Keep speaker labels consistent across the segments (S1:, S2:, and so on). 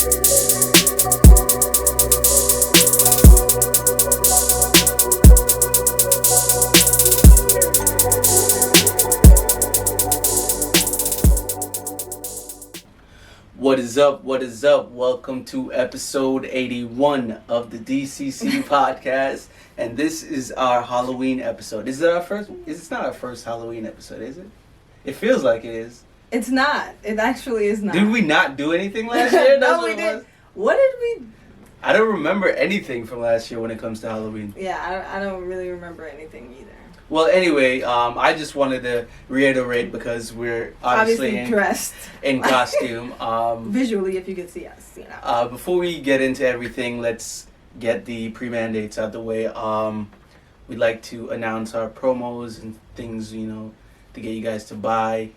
S1: What is up? What is up? Welcome to episode 81 of the DCC podcast. And this is our Halloween episode. Is it our first? It's not our first Halloween episode, is it? It feels like it is.
S2: It's not. It actually is not.
S1: Did we not do anything last year?
S2: No, we did. What did we?
S1: I don't remember anything from last year when it comes to Halloween.
S2: Yeah, I don't really remember anything either.
S1: Well, anyway, I just wanted to reiterate because we're obviously
S2: dressed
S1: in costume.
S2: Visually, if you could see us, you know.
S1: Before we get into everything, let's get the pre-mandates out the way. We'd like to announce our promos and things, you know, to get you guys to buy,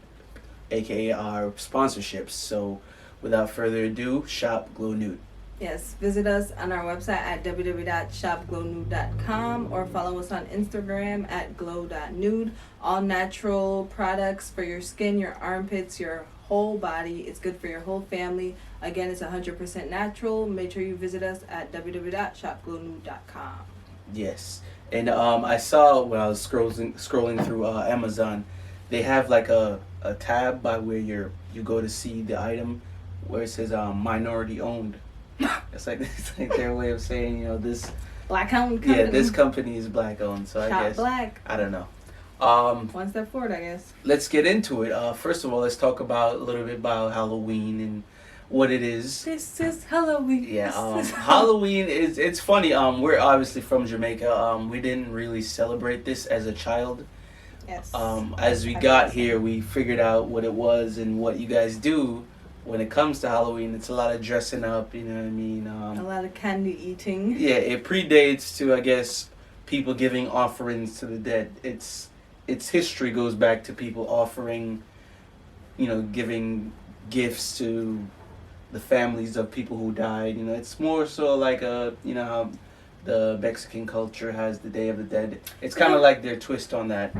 S1: aka our sponsorships. So, without further ado, shop Glow Nude.
S2: Yes, visit us on our website at www.shopglownude.com or follow us on Instagram at glow.nude. All natural products for your skin, your armpits, your whole body. It's good for your whole family. Again, it's 100% natural. Make sure you visit us at www.shopglownude.com.
S1: Yes. And I saw when I was scrolling through Amazon, they have like a tab by where you go to see the item where it says minority owned. It's like their way of saying, you know, this
S2: black owned company.
S1: Yeah, this company is black owned. So
S2: Shop
S1: I guess
S2: black.
S1: I don't know.
S2: One step forward, I guess.
S1: Let's get into it. First of all, let's talk about a little bit about Halloween and what it is.
S2: This is Halloween.
S1: Yeah, Halloween is, it's funny. We're obviously from Jamaica. We didn't really celebrate this as a child.
S2: Yes.
S1: As we got here, we figured out what it was and what you guys do. When it comes to Halloween, it's a lot of dressing up, you know what I mean?
S2: A lot of candy eating.
S1: Yeah, it predates to, I guess, people giving offerings to the dead. Its history goes back to people offering, you know, giving gifts to the families of people who died. You know, it's more so like you know how the Mexican culture has the Day of the Dead. It's kind of like their twist on that.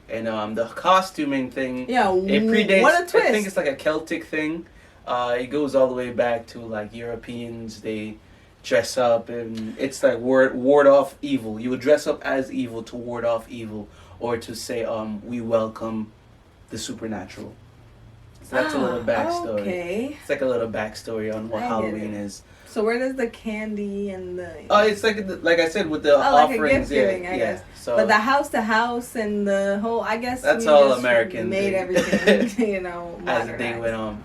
S1: And the costuming thing,
S2: yeah,
S1: it predates.
S2: What a twist!
S1: I think it's like a Celtic thing. It goes all the way back to like Europeans. They dress up and it's like ward off evil. You would dress up as evil to ward off evil, or to say we welcome the supernatural. So that's a little backstory.
S2: Okay.
S1: It's like a little backstory on what Halloween is.
S2: So where does the candy and the?
S1: It's like I said with the offerings.
S2: Like a gift giving, I guess.
S1: So,
S2: but the house to house and the whole, I guess
S1: that's
S2: we
S1: all
S2: just
S1: American.
S2: Made everything, you know,
S1: as the day went on.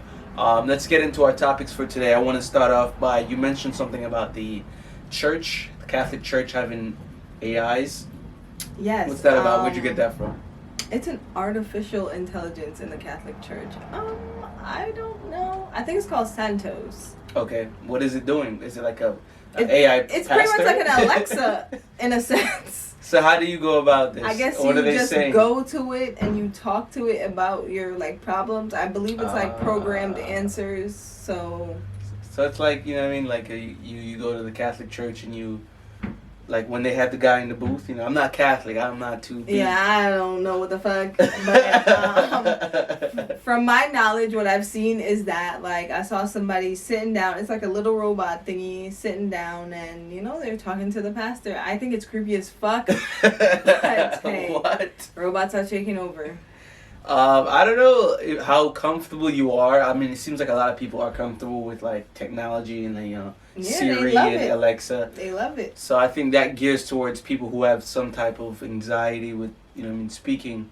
S1: Let's get into our topics for today. I want to start off by, you mentioned something about the church, the Catholic Church having AIs.
S2: Yes.
S1: What's that about? Where'd you get that from?
S2: It's an artificial intelligence in the Catholic Church. I don't know. I think it's called Santos.
S1: Okay. What is it doing? Is it like an AI
S2: It's
S1: pastor?
S2: pretty much like an Alexa in a sense.
S1: So how do you go about this?
S2: I guess
S1: what
S2: you
S1: are they
S2: just
S1: saying?
S2: go to it and you talk to it about your like problems. I believe it's like programmed answers. So
S1: it's like, you know what I mean, like you go to the Catholic Church and you, like when they had the guy in the booth, you know, I'm not Catholic, I'm not too deep.
S2: Yeah, I don't know what the fuck. But from my knowledge, what I've seen is that, like, I saw somebody sitting down. It's like a little robot thingy sitting down, and, you know, they're talking to the pastor. I think it's creepy as fuck. But, hey,
S1: what?
S2: Robots are taking over.
S1: I don't know how comfortable you are. I mean, it seems like a lot of people are comfortable with, like, technology and, you know, Siri and Alexa.
S2: They love it.
S1: So I think that gears towards people who have some type of anxiety with, you know, I mean, speaking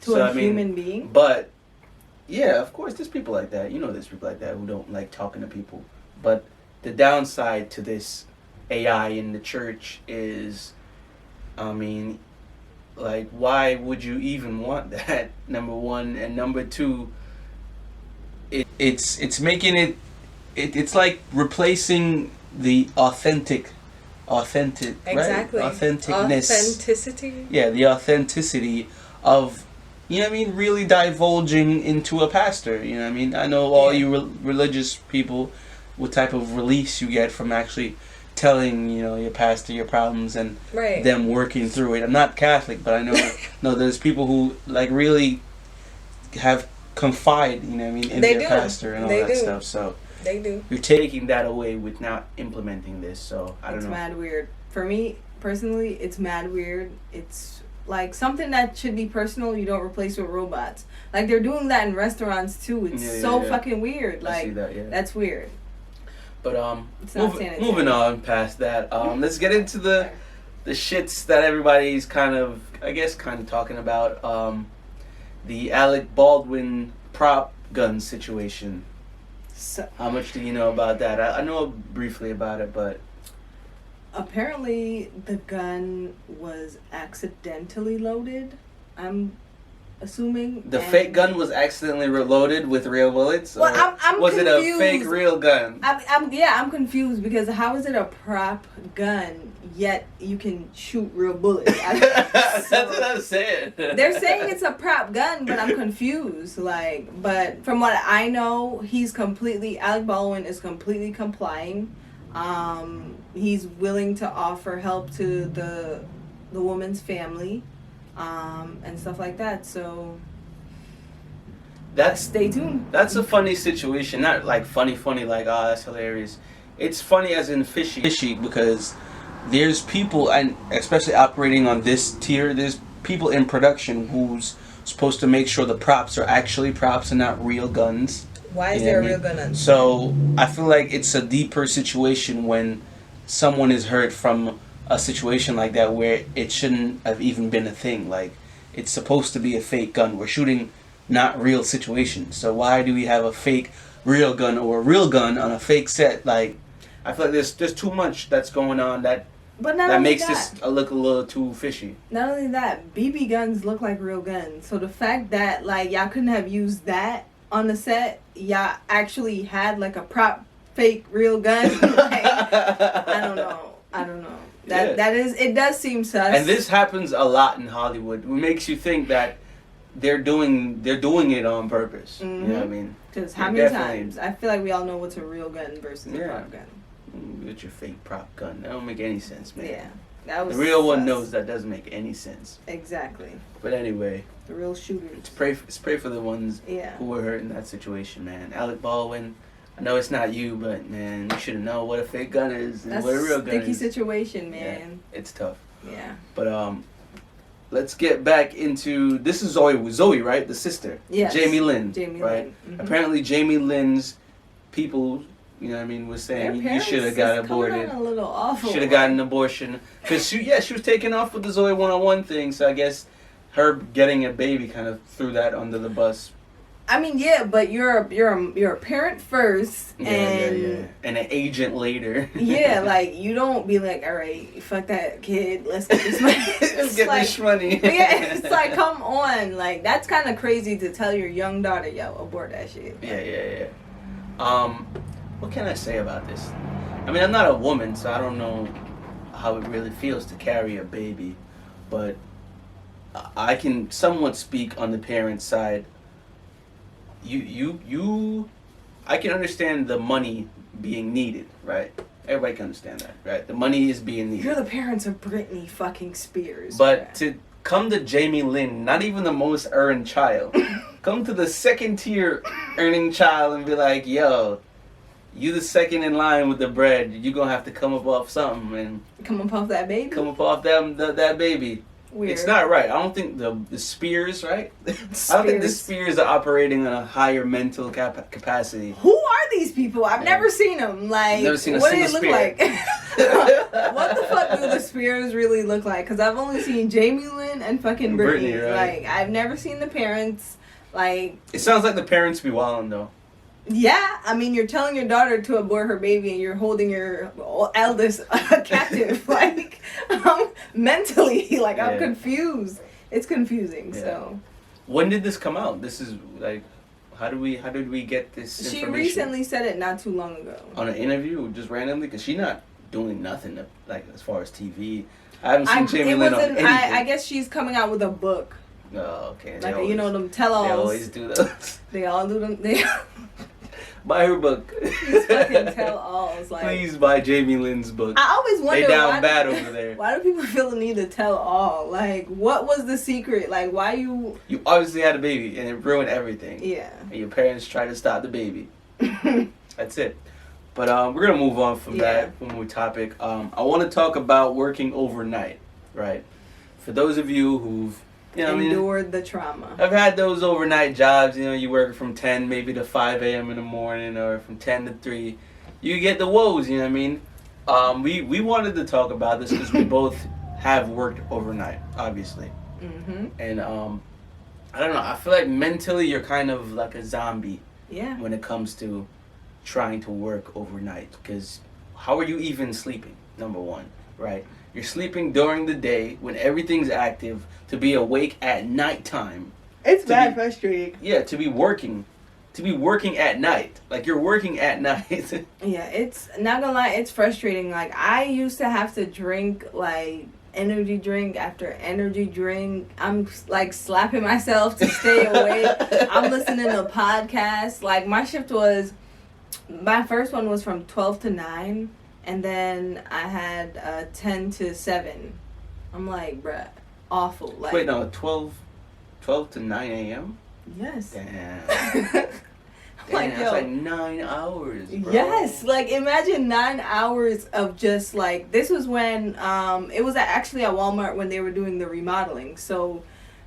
S2: to a human being.
S1: But yeah, of course, there's people like that. You know, there's people like that who don't like talking to people. But the downside to this AI in the church is, I mean, like, why would you even want that? Number one, and number two, it's making it. It's like replacing the authentic,
S2: exactly.
S1: right? Authenticness.
S2: Authenticity.
S1: Yeah, the authenticity of, you know what I mean, really divulging into a pastor. You know what I mean? I know all you religious people, what type of release you get from actually telling, you know, your pastor your problems and them working through it. I'm not Catholic, but I know there's people who like really have confide, you know what I mean, in their pastor and all that stuff. So
S2: They do.
S1: You're taking that away with not implementing this. So I don't know.
S2: It's mad weird. For me personally, it's mad weird. It's like something that should be personal. You don't replace with robots. Like they're doing that in restaurants too. It's fucking weird. Like
S1: I see that,
S2: that's weird.
S1: But
S2: it's not sanitary.
S1: moving on past that, let's get into the shits that everybody's kind of talking about. The Alec Baldwin prop gun situation.
S2: So,
S1: how much do you know about that? I know briefly about it, but
S2: apparently the gun was accidentally loaded. I'm assuming
S1: the fake gun was accidentally reloaded with real bullets.
S2: Well, I'm
S1: was
S2: confused.
S1: it a fake real gun?
S2: I'm confused because how is it a prop gun yet you can shoot real bullets?
S1: That's what I'm saying.
S2: They're saying it's a prop gun, but I'm confused. But from what I know, Alec Baldwin is completely complying. He's willing to offer help to the woman's family. And stuff like that. So stay tuned.
S1: That's a funny situation. Not like funny like, oh, that's hilarious. It's funny as in fishy because there's people, and especially operating on this tier, there's people in production who's supposed to make sure the props are actually props and not real guns.
S2: Why is there a real gun on?
S1: So I feel like it's a deeper situation when someone is hurt from a situation like that where it shouldn't have even been a thing. Like, it's supposed to be a fake gun. We're shooting not real situations. So why do we have a fake real gun or a real gun on a fake set? Like, I feel like there's too much that's going on that makes this look a little too fishy.
S2: Not only that, BB guns look like real guns. So the fact that like y'all couldn't have used that on the set, y'all actually had like a prop fake real gun. Like, I don't know. It does seem sus.
S1: And this happens a lot in Hollywood. It makes you think that they're doing it on purpose.
S2: Mm-hmm.
S1: You know what I mean?
S2: Because how many times? I feel like we all know what's a real gun versus a prop gun.
S1: With your fake prop gun. That don't make any sense, man.
S2: Yeah. That was
S1: the real one knows that doesn't make any sense.
S2: Exactly.
S1: But anyway.
S2: The real shooters.
S1: Let's pray for the ones who were hurt in that situation, man. Alec Baldwin, I know it's not you, but man, you should have known what a fake gun is and what a real gun is.
S2: That's a sticky situation, man.
S1: Yeah, it's tough.
S2: Yeah.
S1: But let's get back into, this is Zoe, right? The sister.
S2: Yes.
S1: Jamie Lynn.
S2: Right?
S1: Mm-hmm. Apparently Jamie Lynn's people, you know what I mean, was saying you should have got aborted.
S2: A little awful.
S1: Should have gotten an abortion. Because she was taken off with the Zoe 101 thing, so I guess her getting a baby kind of threw that under the bus.
S2: I mean, yeah, but you're a parent first, and
S1: an agent later.
S2: Yeah, like you don't be like, all right, fuck that kid, let's get this money.
S1: Let's get this money.
S2: Yeah, it's like, come on, like that's kind of crazy to tell your young daughter, yo, abort that shit.
S1: Yeah. What can I say about this? I mean, I'm not a woman, so I don't know how it really feels to carry a baby, but I can somewhat speak on the parent side. I can understand the money being needed, right? Everybody can understand that, right? The money is being needed.
S2: You're the parents of Britney fucking Spears.
S1: But to come to Jamie Lynn, not even the most earned child, come to the second tier earning child and be like, yo, you the second in line with the bread. You gonna have to come up off something and
S2: come up off that baby.
S1: Come up off that baby. Weird. It's not right. I don't think the Spears, right? I don't think the Spears are operating on a higher mental capacity.
S2: Who are these people? I've never seen them. Like,
S1: never seen
S2: what do they look like? What the fuck do the Spears really look like? Because I've only seen Jamie Lynn and fucking Britney.
S1: Right?
S2: Like, I've never seen the parents. Like,
S1: it sounds like the parents be wilding though.
S2: Yeah, I mean, you're telling your daughter to abort her baby and you're holding your eldest captive. Like, mentally, like, I'm confused. It's confusing, so.
S1: When did this come out? This is, like, how did we get this information?
S2: She recently said it not too long ago.
S1: On an interview, just randomly? Because she's not doing nothing, like, as far as TV. I haven't seen Jamie Lynn on anything.
S2: I guess she's coming out with a book.
S1: Oh, okay.
S2: Like, you know, them tell-alls.
S1: They always do those.
S2: They all do them.
S1: Buy her book.
S2: These fucking tell-alls. Like,
S1: please buy Jamie Lynn's book.
S2: I always wonder
S1: they down bad over there.
S2: Why do people feel the need to tell all? Like, what was the secret? Like, why you...
S1: You obviously had a baby and it ruined everything.
S2: Yeah.
S1: And your parents tried to stop the baby. I That's it. But we're gonna move on from that one more topic. I want to talk about working overnight, right? For those of you who've
S2: endured the trauma.
S1: I've had those overnight jobs. You work from 10 maybe to 5 a.m. in the morning, or from 10 to 3. You get the woes. You know what I mean? We wanted to talk about this because we both have worked overnight, obviously.
S2: Mm-hmm.
S1: And I don't know. I feel like mentally you're kind of like a zombie.
S2: Yeah.
S1: When it comes to trying to work overnight, because how are you even sleeping? Number one, right? You're sleeping during the day when everything's active, to be awake at nighttime.
S2: It's bad frustrating.
S1: Yeah, to be working at night. Like, you're working at night.
S2: Yeah, it's not gonna lie, it's frustrating. Like, I used to have to drink like energy drink after energy drink. I'm like slapping myself to stay awake. I'm listening to podcasts. Like, my first one was from 12 to 9, and then I had 10 to 7. I'm like, bruh, awful. Like,
S1: wait, no, 12 to 9 a.m.?
S2: Yes.
S1: Damn.
S2: Like,
S1: that's like 9 hours, bro.
S2: Yes, like, imagine 9 hours of just, like, this was when, it was actually at Walmart when they were doing the remodeling, so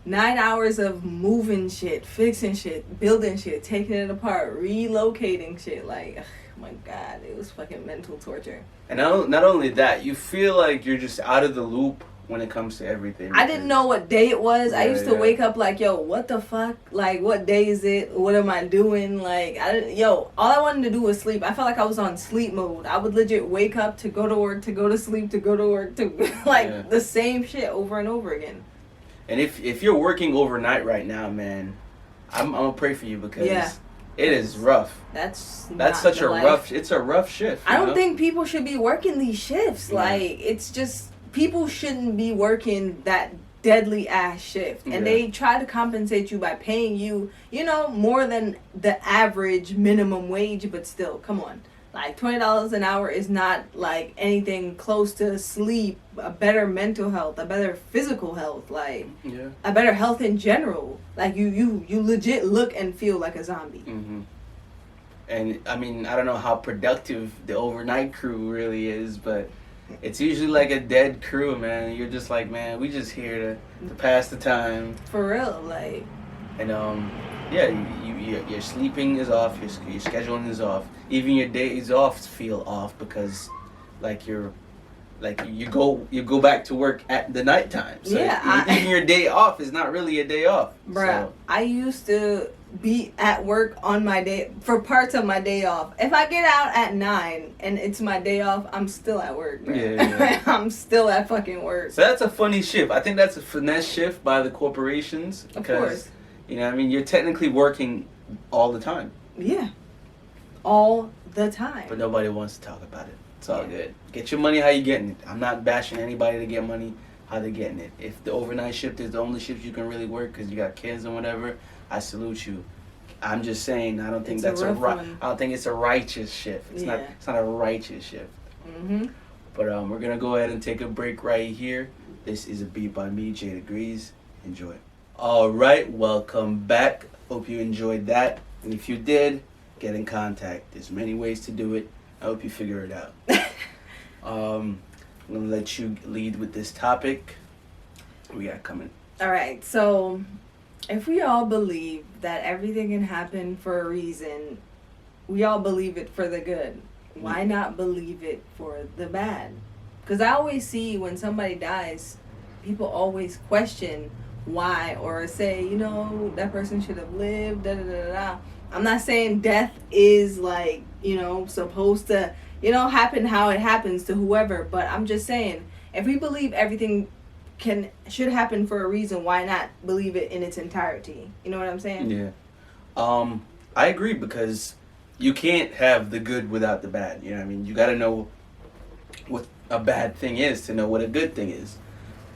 S2: 9 hours of moving shit, fixing shit, building shit, taking it apart, relocating shit, like, ugh, my God, it was fucking mental torture.
S1: And not only that, you feel like you're just out of the loop when it comes to everything.
S2: I didn't know what day it was.
S1: Yeah,
S2: I used to wake up like, yo, what the fuck? Like, what day is it? What am I doing? Like, all I wanted to do was sleep. I felt like I was on sleep mode. I would legit wake up to go to work, to go to sleep, to go to work, to the same shit over and over again.
S1: And if you're working overnight right now, man, I'm gonna pray for you, because it is rough. That's such a rough. It's a rough shift.
S2: I don't think people should be working these shifts. Yeah. Like, it's just, people shouldn't be working that deadly ass shift, and they try to compensate you by paying you, more than the average minimum wage. But still, come on, like, $20 an hour is not like anything close to sleep, a better mental health, a better physical health, like a better health in general. Like, you legit look and feel like a zombie.
S1: Mm-hmm. And I mean, I don't know how productive the overnight crew really is, but it's usually like a dead crew, man. You're just like, man, we just here to pass the time.
S2: For real, like.
S1: And your sleeping is off, your scheduling is off. Even your days off feel off, because you go back to work at the nighttime. So even your day off is not really a day off.
S2: Bruh, so. I used to be at work on my day, for parts of my day off. If I get out at 9 and it's my day off, I'm still at work, bro. Yeah. I'm still at fucking work.
S1: So that's a funny shift. I think that's a finesse shift by the corporations. Because,
S2: of course.
S1: You're technically working all the time.
S2: Yeah. All the time.
S1: But nobody wants to talk about it. It's all good. Get your money how you getting it. I'm not bashing anybody to get money how they're getting it. If the overnight shift is the only shift you can really work because you got kids and whatever, I salute you. I'm just saying, I don't think that's I don't think it's a righteous shift. It's not a righteous shift.
S2: Mm-hmm.
S1: But we're gonna go ahead and take a break right here. This is a beat by me, Jay Degrees. Enjoy. All right, welcome back. Hope you enjoyed that. And if you did, get in contact. There's many ways to do it. I hope you figure it out. I'm gonna let you lead with this topic. What we got coming?
S2: All right, so if we all believe that everything can happen for a reason, we all believe it for the good. Why not believe it for the bad? Because I always see when somebody dies, people always question why, or say, that person should have lived, da da da da. I'm not saying death is like, supposed to, happen how it happens to whoever, but I'm just saying, if we believe everything should happen for a reason, why not believe it in its entirety? You know what I'm saying?
S1: Yeah. I agree, because you can't have the good without the bad. You know what I mean? You got to know what a bad thing is to know what a good thing is.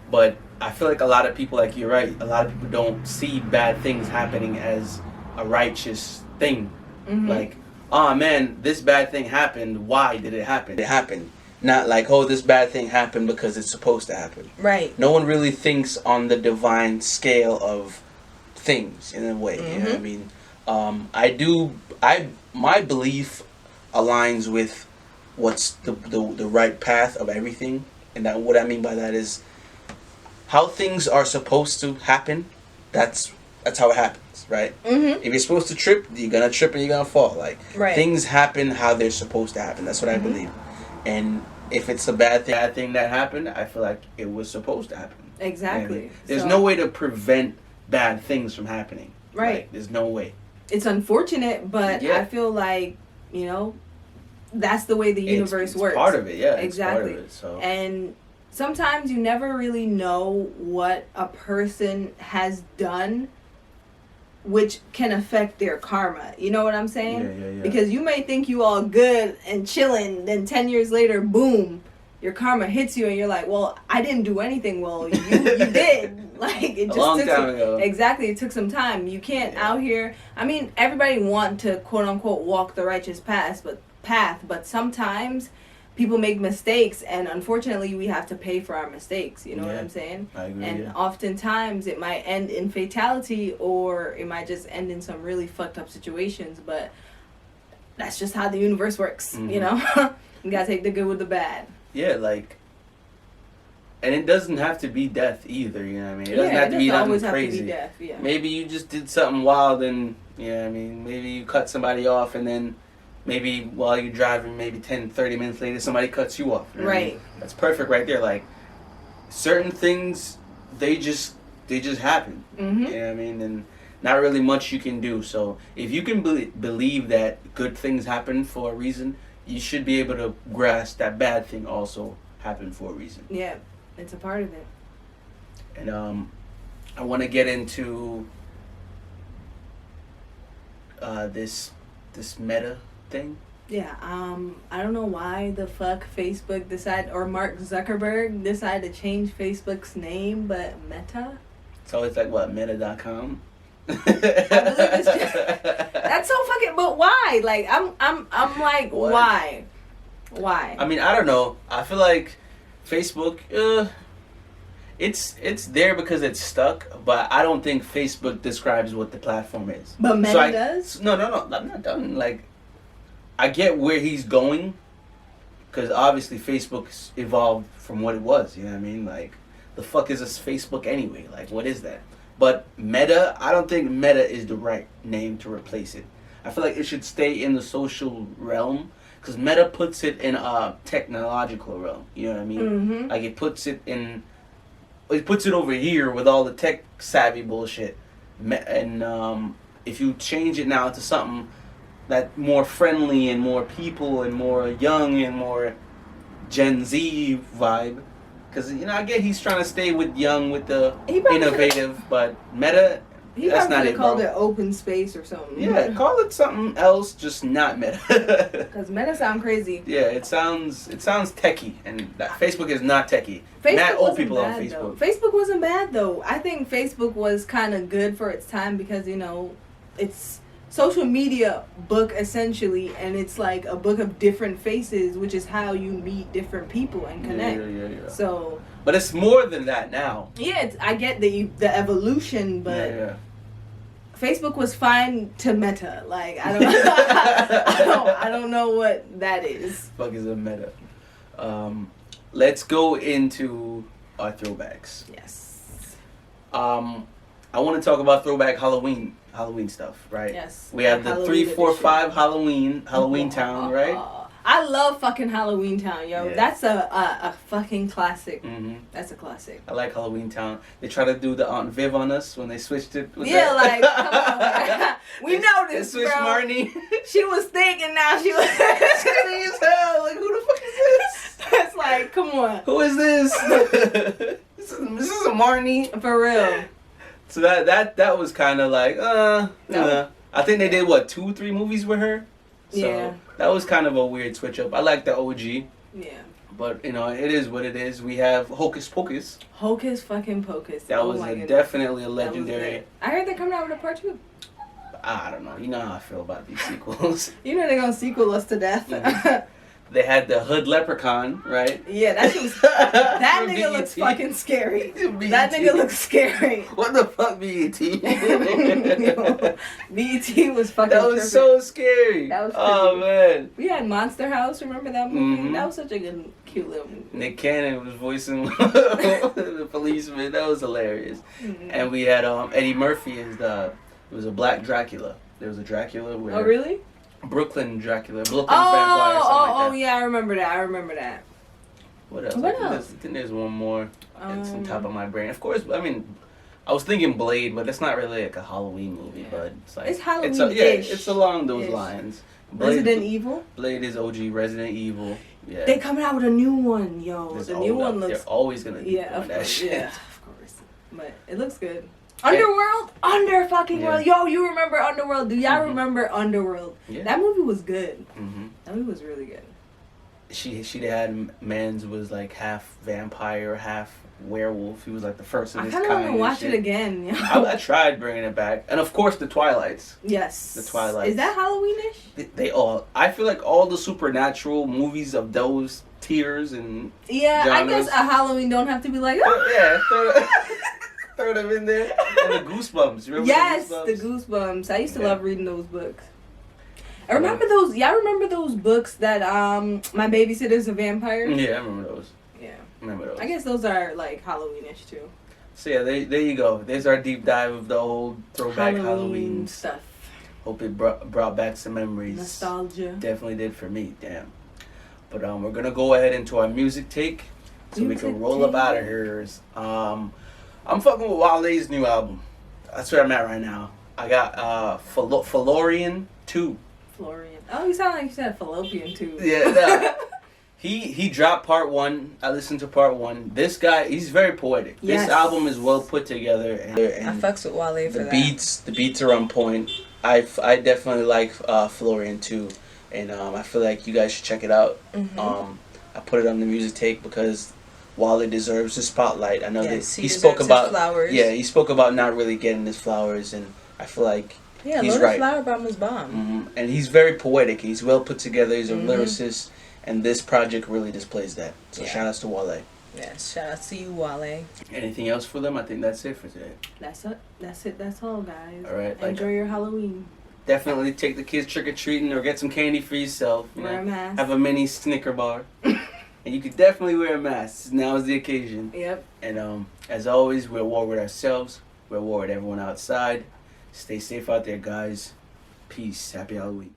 S1: But I feel like a lot of people, like you're right, a lot of people don't see bad things happening as a righteous thing.
S2: Mm-hmm.
S1: Like, oh man, this bad thing happened. Why did it happen? It happened. Not like, oh, this bad thing happened because it's supposed to happen.
S2: Right.
S1: No one really thinks on the divine scale of things in a way.
S2: Mm-hmm.
S1: You know what I mean? My belief aligns with what's the right path of everything. And that what I mean by that is how things are supposed to happen. That's how it happens, right?
S2: Mm-hmm.
S1: If you're supposed to trip, you're gonna trip and you're gonna fall. Like
S2: Right.
S1: things happen how they're supposed to happen. That's what I believe. And if it's a bad thing that happened, I feel like it was supposed to happen.
S2: Exactly.
S1: And there's no way to prevent bad things from happening.
S2: Right.
S1: Like, there's no way.
S2: It's unfortunate, but
S1: Yeah.
S2: I feel like, that's the way the universe
S1: it's
S2: works.
S1: Part of it, yeah.
S2: Exactly.
S1: It's part of it, so.
S2: And sometimes you never really know what a person has done which can affect their karma. You know what I'm saying?
S1: Yeah.
S2: Because you may think you all good and chilling, then 10 years later, boom, your karma hits you and you're like, well, I didn't do anything. Well, you did. Like, it just
S1: long
S2: took
S1: time ago.
S2: Exactly, it took some time. You can't out here. I mean, everybody want to quote unquote walk the righteous path, but sometimes people make mistakes, and unfortunately we have to pay for our mistakes. You know what I'm saying?
S1: I agree.
S2: And oftentimes it might end in fatality, or it might just end in some really fucked up situations, but that's just how the universe works.
S1: Mm-hmm.
S2: You know? You gotta take the good with the bad.
S1: Yeah, like, and it doesn't have to be death either, you know what I mean? It doesn't have to be nothing crazy.
S2: Have to be death, yeah.
S1: Maybe you just did something wild and, you know what I mean, maybe you cut somebody off and then maybe while you're driving, maybe 10, 30 minutes later, somebody cuts you off. You know what I mean? That's perfect right there. Like, certain things, they just happen.
S2: Mm-hmm.
S1: You know what I mean? And not really much you can do. So if you can believe that good things happen for a reason, you should be able to grasp that bad thing also happened for a reason.
S2: Yeah, it's a part of it.
S1: And I want to get into this meta thing.
S2: Yeah, I don't know why the fuck Facebook decided, or Mark Zuckerberg decided to change Facebook's name, but Meta?
S1: So it's like what, meta.com?
S2: I believe it's just, that's so fucking, but why? Like, I'm like,
S1: What?
S2: why? Why?
S1: I mean, I don't know. I feel like Facebook, it's there because it's stuck, but I don't think Facebook describes what the platform is.
S2: But Meta does?
S1: No, I'm not done. Like, I get where he's going, because obviously Facebook's evolved from what it was, you know what I mean? Like, the fuck is this Facebook anyway? Like, what is that? But Meta, I don't think Meta is the right name to replace it. I feel like it should stay in the social realm, because Meta puts it in a technological realm, you know what I mean?
S2: Mm-hmm.
S1: Like, it puts it over here with all the tech savvy bullshit. And if you change it now to something that more friendly and more people and more young and more Gen Z vibe, because I get he's trying to stay with the innovative, but Meta,
S2: he
S1: that's not
S2: probably
S1: it,
S2: called
S1: bro.
S2: it open space or something.
S1: Yeah, call it something else, just not Meta.
S2: Because Meta sound crazy.
S1: Yeah, it sounds techie, and Facebook is not techie.
S2: Facebook
S1: Not old
S2: wasn't
S1: people
S2: bad,
S1: on Facebook.
S2: though. Facebook wasn't bad though. I think Facebook was kind of good for its time because it's social media book essentially, and it's like a book of different faces, which is how you meet different people and connect.
S1: Yeah.
S2: So,
S1: but it's more than that now.
S2: yeah, I get the evolution, but
S1: Yeah.
S2: Facebook was fine to Meta. Like, I don't know what that is.
S1: Fuck is a Meta. Let's go into our throwbacks.
S2: Yes.
S1: I want to talk about throwback Halloween stuff, right?
S2: Yes.
S1: We have the
S2: Halloween
S1: 3, 4,
S2: edition.
S1: 5 Halloween Town, right?
S2: I love fucking Halloween Town, yo.
S1: Yeah.
S2: That's a fucking classic.
S1: Mm-hmm.
S2: That's a classic.
S1: I like Halloween Town. They try to do the Aunt Viv on us when they switched it. With
S2: Yeah,
S1: that.
S2: like, come on. We know this,
S1: They switched
S2: bro.
S1: Marnie.
S2: She was thick and now she was
S1: Skinny as hell. Like, who the fuck is this?
S2: It's like, come on.
S1: Who is this? This is a Marnie.
S2: For real.
S1: So that was kind of like,
S2: No.
S1: I think they did, 2, 3 movies with her? So
S2: Yeah.
S1: that was kind of a weird switch up. I like the OG.
S2: Yeah.
S1: But, it is what it is. We have Hocus Pocus.
S2: Hocus fucking Pocus.
S1: That was
S2: my goodness.
S1: definitely a
S2: That was
S1: legendary.
S2: lit. I heard they're coming out with a part 2.
S1: I don't know. You know how I feel about these sequels.
S2: You know they're gonna sequel us to death.
S1: Mhm. They had the Hood Leprechaun, right?
S2: Yeah, that shit was, that
S1: From
S2: nigga looks
S1: BET.
S2: fucking scary.
S1: BET.
S2: That nigga looks scary.
S1: What the fuck, BET?
S2: BET was fucking
S1: That was
S2: tripping.
S1: so scary.
S2: That was
S1: oh
S2: creepy.
S1: man.
S2: We had Monster House, remember that movie?
S1: Mhm.
S2: That was such a good, cute little movie.
S1: Nick Cannon was voicing the policeman. That was hilarious.
S2: Mhm.
S1: And we had Eddie Murphy as it was a black Dracula. There was a Dracula where
S2: Oh, really?
S1: Brooklyn Dracula, Brooklyn vampire, something like that.
S2: Yeah, I remember that.
S1: What else?
S2: What
S1: I think
S2: else?
S1: I think there's one more. It's on top of my brain. Of course, I mean, I was thinking Blade, but it's not really like a Halloween movie.
S2: Yeah.
S1: But it's like
S2: It's Halloween-ish.
S1: it's along those
S2: Ish.
S1: lines.
S2: Resident Evil?
S1: Blade is OG Resident Evil. Yeah.
S2: They coming out with a new one, yo.
S1: There's
S2: The new
S1: always-
S2: one looks...
S1: They're always gonna be
S2: Yeah,
S1: doing
S2: of
S1: that
S2: course.
S1: shit.
S2: Yeah, of course. But it looks good. Underworld? Fucking
S1: Yeah.
S2: World. Yo, you remember Underworld? Do y'all remember Underworld?
S1: Yeah.
S2: That movie was good.
S1: Mm-hmm.
S2: That movie was really good.
S1: She had Mans was like half vampire, half werewolf. He was like the first of
S2: I
S1: his
S2: kind
S1: kind.
S2: of want to
S1: and
S2: watch
S1: shit.
S2: it again. Yo.
S1: I tried bringing it back, and of course the Twilights.
S2: Yes.
S1: The Twilights.
S2: Is that Halloweenish?
S1: They all. I feel like all the supernatural movies of those tiers and
S2: Yeah,
S1: genres.
S2: I guess a Halloween don't have to be like...
S1: yeah, throw them in there. And the Goosebumps. Remember
S2: Yes,
S1: the
S2: the Goosebumps. I used to
S1: Yeah.
S2: love reading those books. I remember those. Y'all remember those books that My Babysitter's a Vampire?
S1: Yeah, I remember those.
S2: Yeah.
S1: Remember those.
S2: I guess those are like Halloweenish too.
S1: So yeah, there you go. There's our deep dive of the old throwback Halloween
S2: stuff.
S1: Hope it brought back some memories.
S2: Nostalgia.
S1: Definitely did for me. Damn. But we're gonna go ahead into our music take, so we can roll up out of here. I'm fucking with Wale's new album. That's where I'm at right now. I got Florian 2.
S2: Florian. Oh, you sound like you said fallopian too.
S1: Yeah, nah. He dropped part 1. I listened to part 1. This guy, he's very poetic.
S2: Yes.
S1: This album is well put together, and
S2: I fucks with Wale for that.
S1: The beats are on point. I definitely like Florian 2, and I feel like you guys should check it out.
S2: Mm-hmm.
S1: I put it on the music take because Wale deserves the spotlight. I know
S2: Yes,
S1: that
S2: he
S1: spoke
S2: deserves
S1: about
S2: his flowers.
S1: Yeah, he spoke about not really getting his flowers, and I feel like
S2: Yeah,
S1: he's
S2: Lotus
S1: right.
S2: Flower Bomb was bomb.
S1: Mm-hmm. And he's very poetic. He's well put together. He's a
S2: Mm-hmm.
S1: lyricist, and this project really displays that. So
S2: Yeah.
S1: shout outs to Wale.
S2: Yes, shout out to you, Wale.
S1: Anything else for them? I think that's it for today.
S2: That's it. That's all, guys.
S1: All right,
S2: Enjoy your Halloween.
S1: Definitely take the kids trick or treating or get some candy for yourself. You
S2: Wear
S1: know,
S2: a mask.
S1: have a mini Snicker bar, and you could definitely wear a mask. Now is the occasion.
S2: Yep.
S1: And as always, we're at war with ourselves. We're at war with everyone outside. Stay safe out there, guys. Peace. Happy Halloween.